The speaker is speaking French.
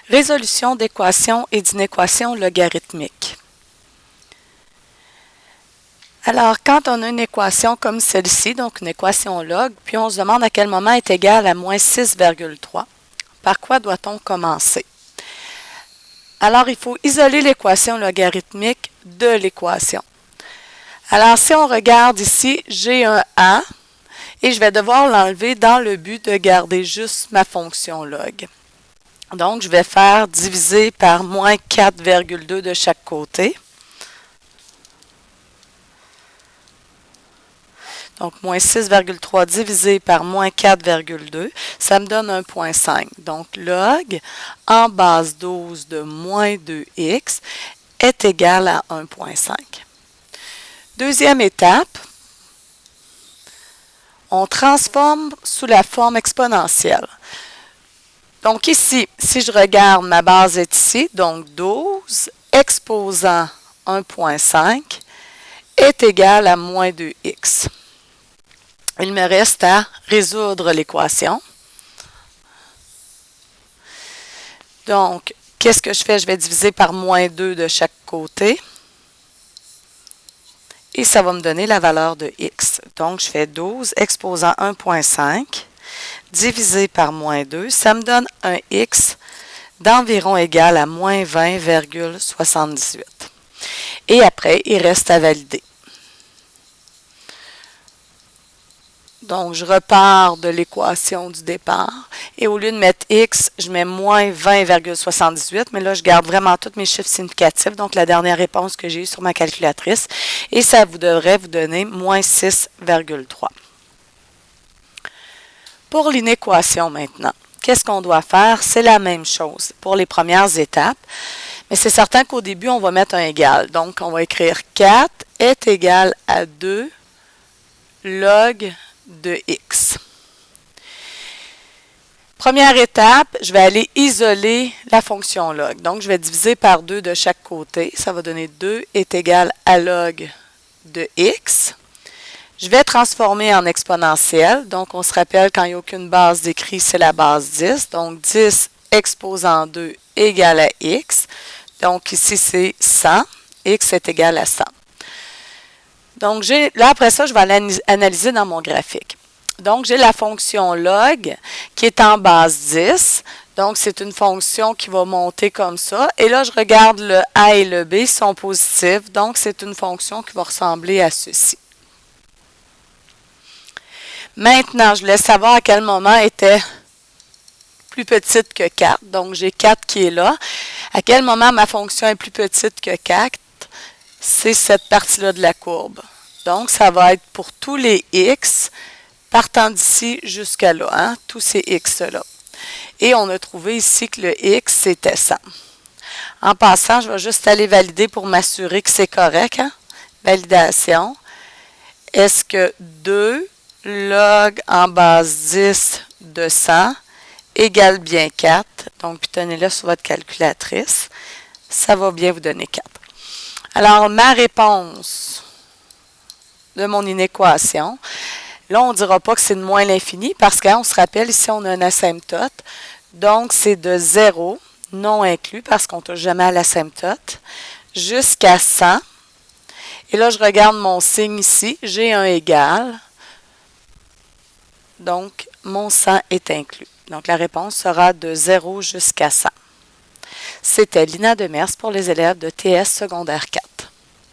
Résolution d'équations et d'inéquations logarithmiques. Alors, quand on a une équation comme celle-ci, donc une équation log, puis on se demande à quel moment est égal à moins 6,3, par quoi doit-on commencer? Alors, il faut isoler l'équation logarithmique de l'équation. Alors, si on regarde ici, j'ai un a, et je vais devoir l'enlever dans le but de garder juste ma fonction log. Donc, je vais faire diviser par moins 4,2 de chaque côté. Donc, moins 6,3 divisé par moins 4,2, ça me donne 1,5. Donc, log en base 12 de moins 2x est égal à 1,5. Deuxième étape, on transforme sous la forme exponentielle. Donc ici, si je regarde, ma base est ici, donc 12 exposant 1,5 est égal à moins 2x. Il me reste à résoudre l'équation. Donc, qu'est-ce que je fais? Je vais diviser par moins 2 de chaque côté. Et ça va me donner la valeur de x. Donc, je fais 12 exposant 1,5 divisé par moins 2. Ça me donne un x d'environ égal à moins 20,78. Et après, il reste à valider. Donc, je repars de l'équation du départ. Et au lieu de mettre x, je mets moins 20,78. Mais là, je garde vraiment tous mes chiffres significatifs. Donc, la dernière réponse que j'ai eue sur ma calculatrice. Et ça devrait vous donner moins 6,3. Pour l'inéquation maintenant, qu'est-ce qu'on doit faire? C'est la même chose pour les premières étapes. Mais c'est certain qu'au début, on va mettre un égal. Donc, on va écrire 4 est égal à 2 log de x. Première étape, je vais aller isoler la fonction log. Donc, je vais diviser par 2 de chaque côté. Ça va donner 2 est égal à log de x. Je vais transformer en exponentielle. Donc, on se rappelle, quand il n'y a aucune base d'écrit, c'est la base 10. Donc, 10 exposant 2 égale à x. Donc, ici, c'est 100. X est égal à 100. Donc, là, après ça, je vais analyser dans mon graphique. Donc, j'ai la fonction log qui est en base 10. Donc, c'est une fonction qui va monter comme ça. Et là, je regarde le a et le b, ils sont positifs. Donc, c'est une fonction qui va ressembler à ceci. Maintenant, je voulais savoir à quel moment était plus petite que 4. Donc, j'ai 4 qui est là. À quel moment ma fonction est plus petite que 4? C'est cette partie-là de la courbe. Donc, ça va être pour tous les x partant d'ici jusqu'à là, hein, tous ces x-là. Et on a trouvé ici que le x, c'était 100. En passant, je vais juste aller valider pour m'assurer que c'est correct. Hein? Validation. Est-ce que 2 log en base 10 de 100 égale bien 4? Donc, puis tenez-le sur votre calculatrice. Ça va bien vous donner 4. Alors, ma réponse de mon inéquation, là, on ne dira pas que c'est de moins l'infini parce qu'on se rappelle, ici, on a un asymptote. Donc, c'est de 0, non inclus parce qu'on ne touche jamais à l'asymptote, jusqu'à 100. Et là, je regarde mon signe ici. J'ai un égal. Donc, mon 100 est inclus. Donc, la réponse sera de 0 jusqu'à 100. C'était Lina Demers pour les élèves de TS secondaire 4.